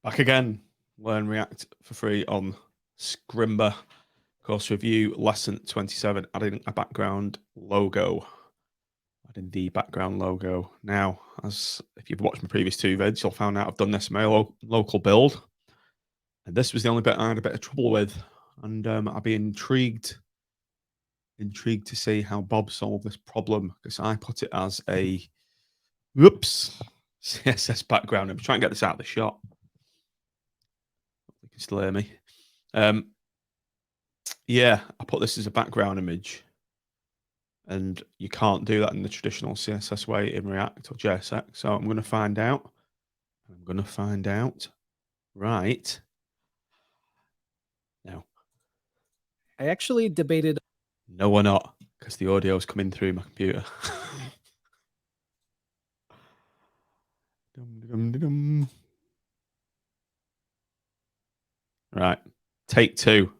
Back again. Learn React for free on Scrimba. Course review lesson 27. Adding a background logo. Adding the background logo. Now, as if you've watched my previous two vids, you'll find out I've done this in my local build. And this was the only bit I had a bit of trouble with. And I'd be intrigued to see how Bob solved this problem, because I put it as a CSS background. I'm trying to get this out of the shot. You can still hear me. Yeah, I put this as a background image, and you can't do that in the traditional CSS way in React or JSX. So I'm going to find out. Right now. I actually debated. No, we're not, because the audio is coming through my computer. Right, take two.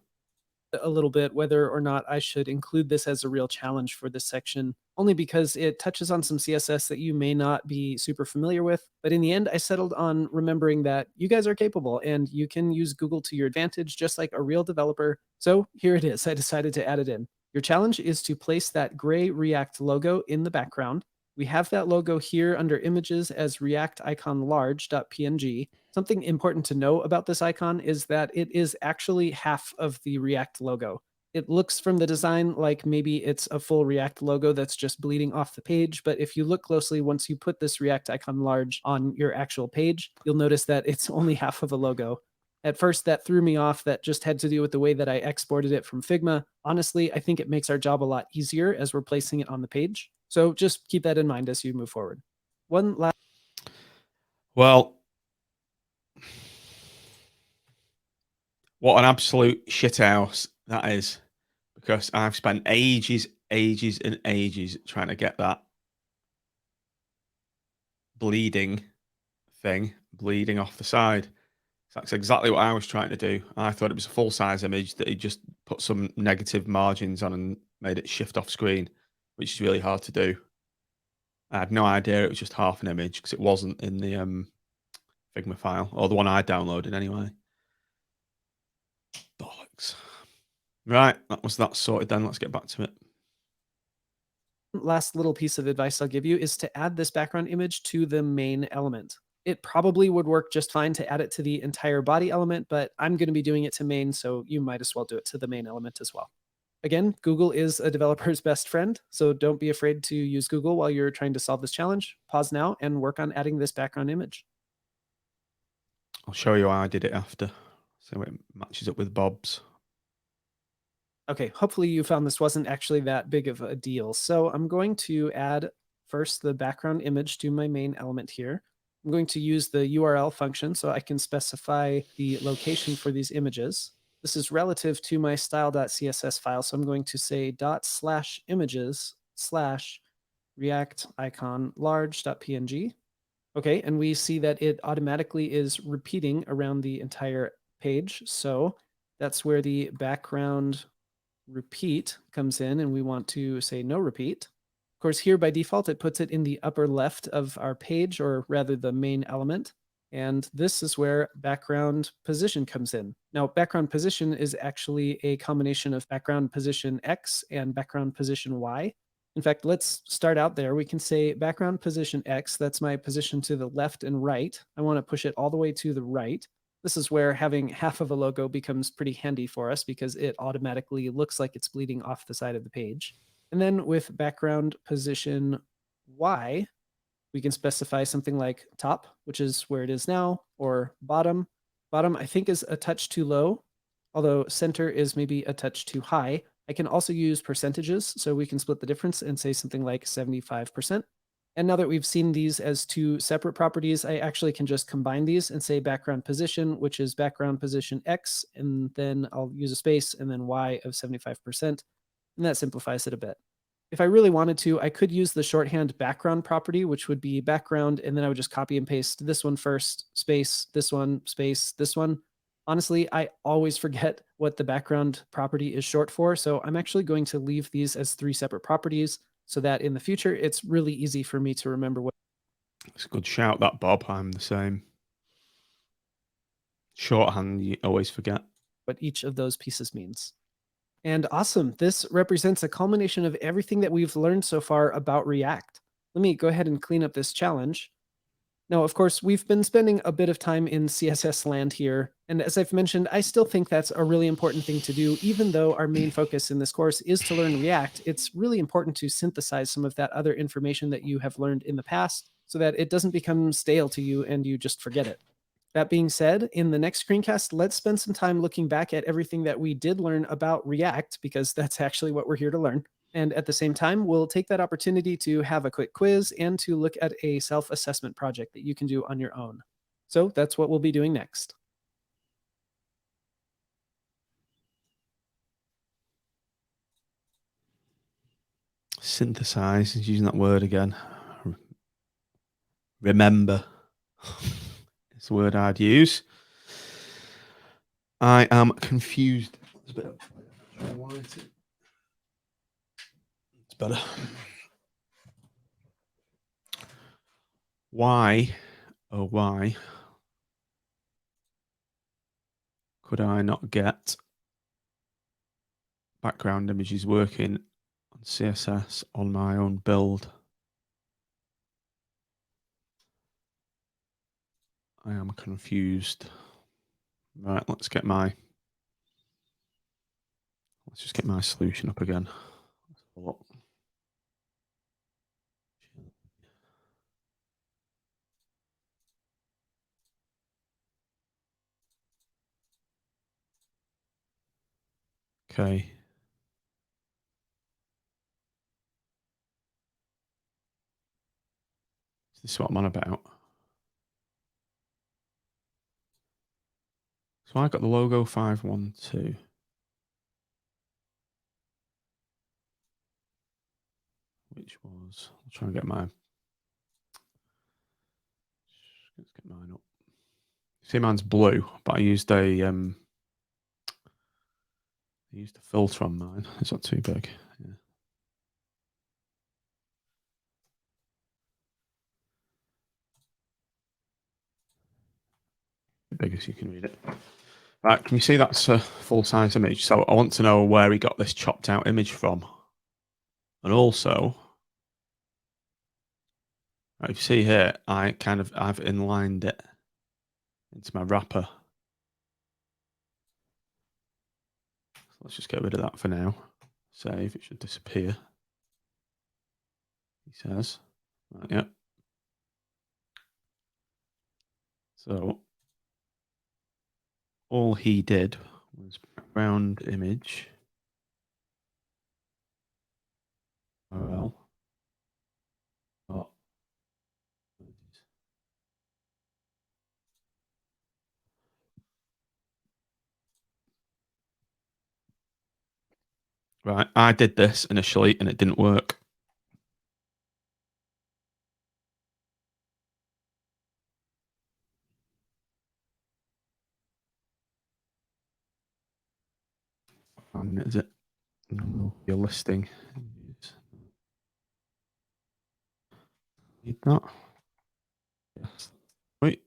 A little bit whether or not I should include this as a real challenge for this section, only because it touches on some CSS that you may not be super familiar with. But in the end, I settled on remembering that you guys are capable and you can use Google to your advantage just like a real developer. So here it is. I decided to add it in. Your challenge is to place that gray React logo in the background. We have that logo here under images as React icon large.png. Something important to know about this icon is that it is actually half of the React logo. It looks from the design like maybe it's a full React logo that's just bleeding off the page, but if you look closely, once you put this React icon large on your actual page, you'll notice that it's only half of a logo. At first, that threw me off. That just had to do with the way that I exported it from Figma. Honestly, I think it makes our job a lot easier as we're placing it on the page. So just keep that in mind as you move forward. One last. Well, what an absolute shithouse that is, because I've spent ages trying to get that bleeding off the side. That's exactly what I was trying to do. I thought it was a full-size image that he just put some negative margins on and made it shift off screen, which is really hard to do. I had no idea it was just half an image, because it wasn't in the Figma file, or the one I downloaded anyway. Bollocks. Right, that sorted then. Let's get back to it. Last little piece of advice I'll give you is to add this background image to the main element. It probably would work just fine to add it to the entire body element, but I'm going to be doing it to main, so you might as well do it to the main element as well. Again, Google is a developer's best friend, so don't be afraid to use Google while you're trying to solve this challenge. Pause now and work on adding this background image. I'll show you how I did it after, so it matches up with Bob's. Okay, hopefully you found this wasn't actually that big of a deal. So I'm going to add first the background image to my main element here. I'm going to use the URL function so I can specify the location for these images. This is relative to my style.css file, so I'm going to say ./images/react icon large.png. Okay, and we see that it automatically is repeating around the entire page. So that's where the background repeat comes in, and we want to say no repeat. Of course, here by default, it puts it in the upper left of our page, or rather the main element. And this is where background position comes in. Now, background position is actually a combination of background position X and background position Y. In fact, let's start out there. We can say background position X, that's my position to the left and right. I want to push it all the way to the right. This is where having half of a logo becomes pretty handy for us because it automatically looks like it's bleeding off the side of the page. And then with background position Y, we can specify something like top, which is where it is now, or bottom. Bottom, I think, is a touch too low, although center is maybe a touch too high. I can also use percentages, so we can split the difference and say something like 75%. And now that we've seen these as two separate properties, I actually can just combine these and say background position, which is background position X, and then I'll use a space and then Y of 75%. And that simplifies it a bit. If I really wanted to, I could use the shorthand background property, which would be background, and then I would just copy and paste this one first, space, this one, space, this one. Honestly, I always forget what the background property is short for, so I'm actually going to leave these as three separate properties so that in the future, it's really easy for me to remember what. It's a good shout, that, Bob. I'm the same. Shorthand, you always forget. what each of those pieces means. And awesome. This represents a culmination of everything that we've learned so far about React. Let me go ahead and clean up this challenge. Now, of course, we've been spending a bit of time in CSS land here. And as I've mentioned, I still think that's a really important thing to do. Even though our main focus in this course is to learn React, it's really important to synthesize some of that other information that you have learned in the past so that it doesn't become stale to you and you just forget it. That being said, in the next screencast, let's spend some time looking back at everything that we did learn about React, because that's actually what we're here to learn. And at the same time, we'll take that opportunity to have a quick quiz and to look at a self-assessment project that you can do on your own. So that's what we'll be doing next. Synthesize, is using that word again. Remember. It's the word I'd use. I am confused. It's better. Why, oh why, could I not get background images working on CSS on my own build? I am confused. Right, let's just get my solution up again. Okay. This is what I'm on about. So I got the logo 512. Which was, I'll try and get mine. Let's get mine up. See, mine's blue, but I used a filter on mine. It's not too big. Yeah. Big as you can read it. Right, can you see that's a full-size image? So I want to know where he got this chopped out image from. And also, right, if you see here, I've inlined it into my wrapper. So let's just get rid of that for now. Save, it should disappear. He says. Right, yeah. So all he did was background image. Oh, well. Right, I did this initially and it didn't work. And is it your listing? Need that? Yes. Wait.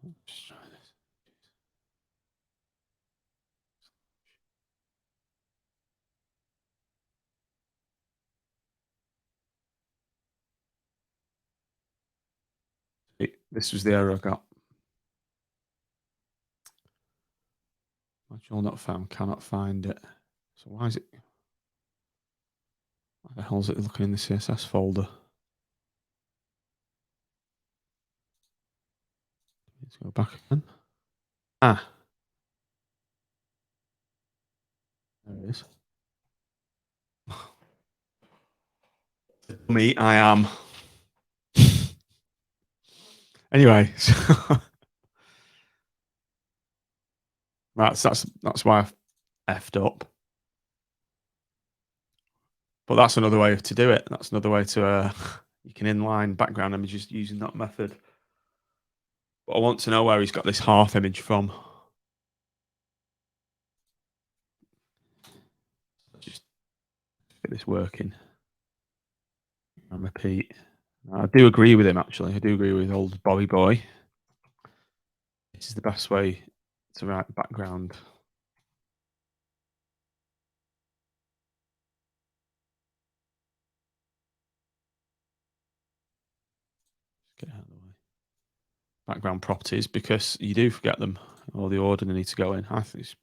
Let's try this. This was the error I got. Module not found, cannot find it. So why is it? Why the hell is it looking in the CSS folder? Let's go back again. Ah. There it is. Me, I am. Anyway, so that's why I effed up. But that's another way to do it. That's another way to you can inline background images using that method. But I want to know where he's got this half image from. get this working. And repeat. I do agree with him, actually. I do agree with old Bobby Boy. This is the best way to write background. Get out of the way. Background properties, because you do forget them, or the order they need to go in. I think it's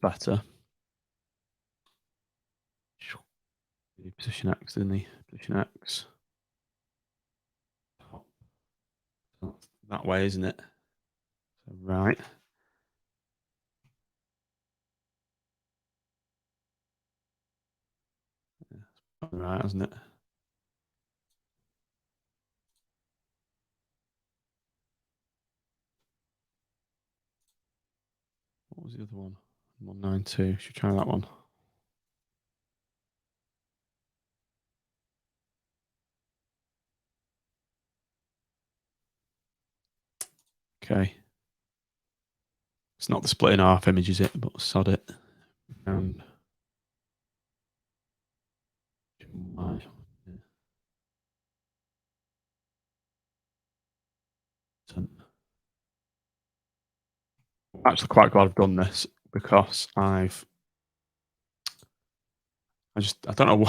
better. Position X, didn't he? Position X. That way, isn't it? So, right. Right, isn't it? What was the other one? 192. Should we try that one? Okay. It's not the split in half image, is it? But sod it. And actually quite glad I've done this, because I don't know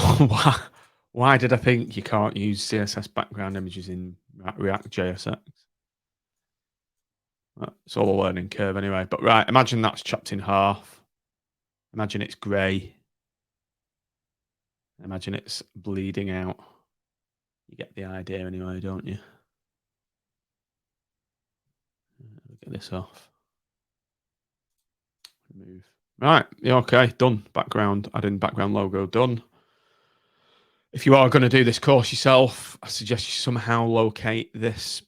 why did I think you can't use CSS background images in React JSX? It's all a learning curve anyway. But right, imagine that's chopped in half. Imagine it's grey. Imagine it's bleeding out. You get the idea anyway, don't you? Get this off. Remove. Right, yeah, okay, done. Background, adding background logo, done. If you are going to do this course yourself, I suggest you somehow locate this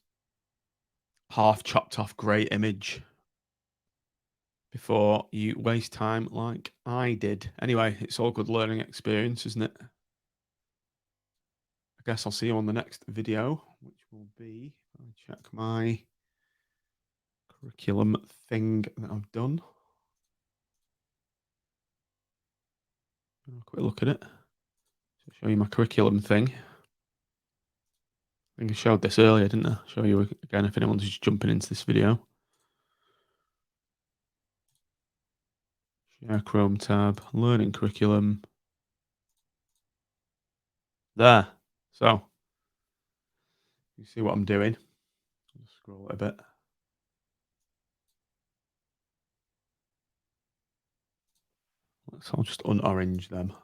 half chopped off grey image before you waste time like I did. Anyway, it's all good learning experience, isn't it? I guess I'll see you on the next video, which will be, I'll check my curriculum thing that I've done. Have a quick look at it. Show you my curriculum thing. I think I showed this earlier, didn't I? Show you again if anyone's just jumping into this video. Share Chrome tab, learning curriculum. There. So, you see what I'm doing. I'll scroll it a bit. So I'll just unorange them.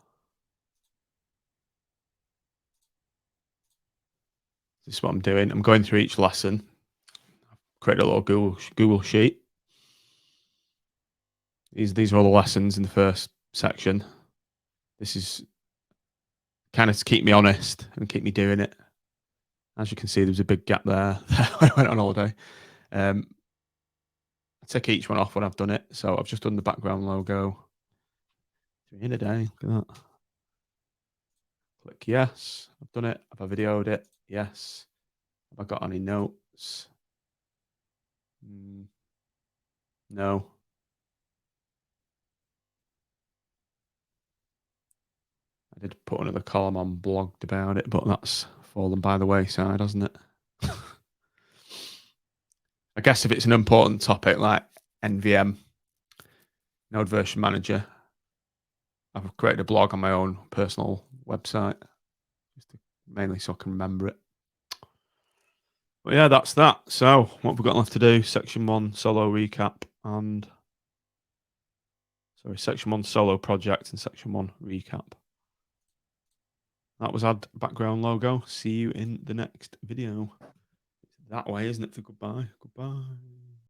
This is what I'm doing. I'm going through each lesson. I've created a little Google sheet. These are all the lessons in the first section. This is kind of to keep me honest and keep me doing it. As you can see, there was a big gap there when I went on holiday. I take each one off when I've done it. So I've just done the background logo. 3 in a day. Look at that. Click yes. I've done it. Have I videoed it? Yes. Have I got any notes? No. I did put another column on blogged about it, but that's fallen by the wayside, hasn't it? I guess if it's an important topic like NVM, Node Version Manager, I've created a blog on my own personal website, mainly so I can remember it. But yeah, that's that. So what have we got left to do? Section 1 solo recap and Section 1 solo project and Section 1 recap. That was add background logo. See you in the next video. It's that way, isn't it? For goodbye. Goodbye.